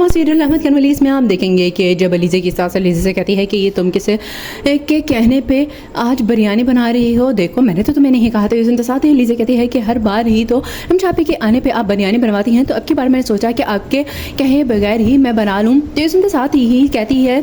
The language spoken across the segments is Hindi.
सीरियल अहमद खान वली इसमें आप देखेंगे कि जब अलीज़ा की सास अलीज़ा से कहती है कि ये तुम किसे के कहने पे आज बिरयानी बना रही हो, देखो मैंने तो तुम्हें नहीं कहा था। इसके साथ ही अलीज़ा कहती है कि हर बार ही तो हम छापे के आने पे आप बिरयानी बनवाती हैं, तो अब की बार मैंने सोचा कि आपके कहे बगैर ही मैं बना लूँ। तो इसके साथ ही कहती है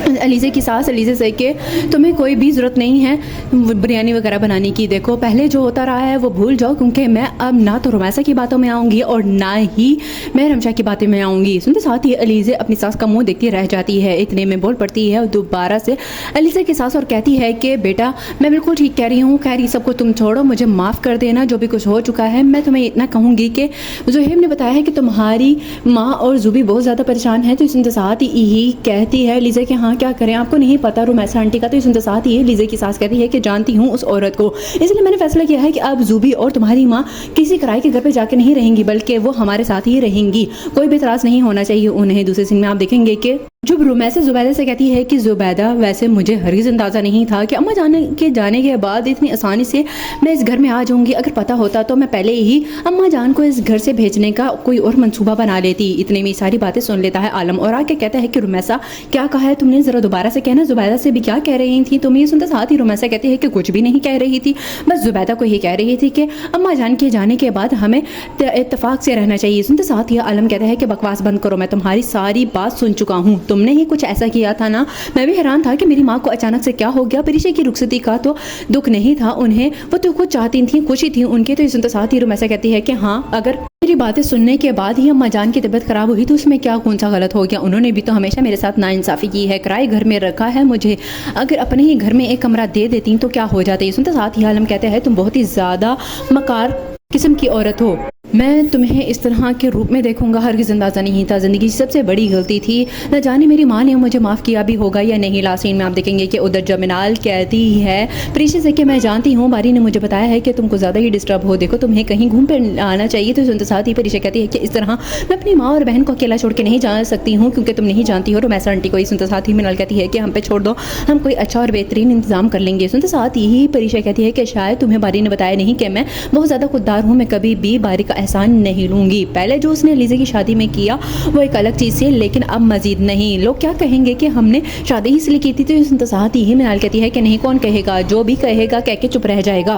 अलीज़ा की सास अलीज़ा से कि तुम्हें कोई भी ज़रूरत नहीं है बिरयानी वगैरह बनाने की, देखो पहले जो होता रहा है वो भूल जाओ, क्योंकि मैं अब ना तो रोमांसा की बातों में आऊँगी और ना ही मैं रमशा की बातें में आऊँगी। सुनते साथ ही अलीज़ा अपनी सास का मुंह देखती रह जाती है। इतने में बोल पड़ती है दोबारा से अलीज़ा की सास और कहती है कि बेटा मैं बिल्कुल ठीक कह रही हूँ, कह रही सबको तुम छोड़ो, मुझे माफ़ कर देना, जो भी कुछ हो चुका है। मैं तुम्हें इतना कहूँगी कि ज़ुहैब ने बताया है कि तुम्हारी माँ और ज़ुबी बहुत ज़्यादा परेशान है। तो सुनते साथ ही कहती है अलीज़ा कि हाँ क्या करें, आपको नहीं पता रोमैसा आंटी का। तो सुनते साथ ही अलीज़ा की सास कहती है कि जानती हूँ उस औरत को, इसलिए मैंने फैसला किया है कि अब ज़ुबी और तुम्हारी माँ किसी किराए के घर पे जाके नहीं रहेंगी, बल्कि वो हमारे साथ ही रहेंगी, कोई भी इतराज़ नहीं होना चाहिए उन्हें। दूसरे सीन में आप देखेंगे कि जब रोमैसा ज़ुबैदा से कहती है कि ज़ुबैदा वैसे मुझे हरगिज़ अंदाज़ा नहीं था कि अम्मा जाने के बाद इतनी आसानी से मैं इस घर में आ जाऊंगी। अगर पता होता तो मैं पहले ही अम्मा जान को इस घर से भेजने का कोई और मंसूबा बना लेती। इतने में सारी बातें सुन लेता है आलम और आके कहता है कि रोमैसा क्या कहा है तुमने, ज़रा दोबारा से कहना, ज़ुबैदा से भी क्या कह रही थी तुम। ये सुनते साथ ही रोमैसा कहती है कि कुछ भी नहीं कह रही थी, बस ज़ुबैदा को ही कह रही थी कि अम्मा जान के जाने के बाद हमें इत्तेफाक से रहना चाहिए। सुनते साथ ही आलम कहता है कि बकवास बंद करो, मैं तुम्हारी सारी बात सुन चुका हूँ, तुमने ही कुछ ऐसा किया था ना। मैं भी हैरान था कि मेरी माँ को अचानक से क्या हो गया। परिशा की रुखसती का तो दुख नहीं था उन्हें, वो तो खुद चाहती थी, खुशी थी उनके। तो सुनते साथ ही रोमैसा कहती है कि हाँ अगर मेरी बातें सुनने के बाद ही अम्मा जान की तबीयत खराब हुई तो उसमें क्या कौन सा गलत हो गया, उन्होंने भी तो हमेशा मेरे साथ नाइंसाफ़ी की है, किराए घर में रखा है मुझे, अगर अपने ही घर में एक कमरा दे देती तो क्या हो जाता। सुनते साथ ही आलम कहते हैं तुम बहुत ही ज़्यादा मकार किस्म की औरत हो, मैं तुम्हें इस तरह के रूप में देखूंगा हरगिज़ अंदाज़ा नहीं था, ज़िंदगी की सबसे बड़ी गलती थी, न जाने मेरी माँ ने मुझे माफ़ किया भी होगा या नहीं। लास्ट सीन में आप देखेंगे कि उधर जमिनाल कहती है प्रीशा से कि मैं जानती हूँ बारी ने मुझे बताया है कि तुमको ज़्यादा ही डिस्टर्ब हो, देखो तुम्हें कहीं घूम पर आना चाहिए। तो सुनते साथ ही प्रीशा कहती है कि इस तरह मैं अपनी माँ और बहन को अकेला छोड़ के नहीं जा सकती हूँ, क्योंकि तुम नहीं जानती हो रोमैसा आंटी को। सुनते साथ ही मिनाल कहती है कि हम पे छोड़ दो, हम कोई अच्छा और बेहतरीन इंतजाम कर लेंगे। सुनते साथ ही प्रीशा कहती है कि शायद तुम्हें बारी ने बताया नहीं कि मैं बहुत ज़्यादा खुददार हूँ, मैं कभी भी बारी का एहसान नहीं लूँगी। पहले जो उसने अलीज़ा की शादी में किया वो एक अलग चीज़ से, लेकिन अब मजीद नहीं, लोग क्या कहेंगे कि हमने शादी इसलिए की थी। तो इस साथ ही मिनाल कहती है कि नहीं, कौन कहेगा, जो भी कहेगा कह के चुप रह जाएगा।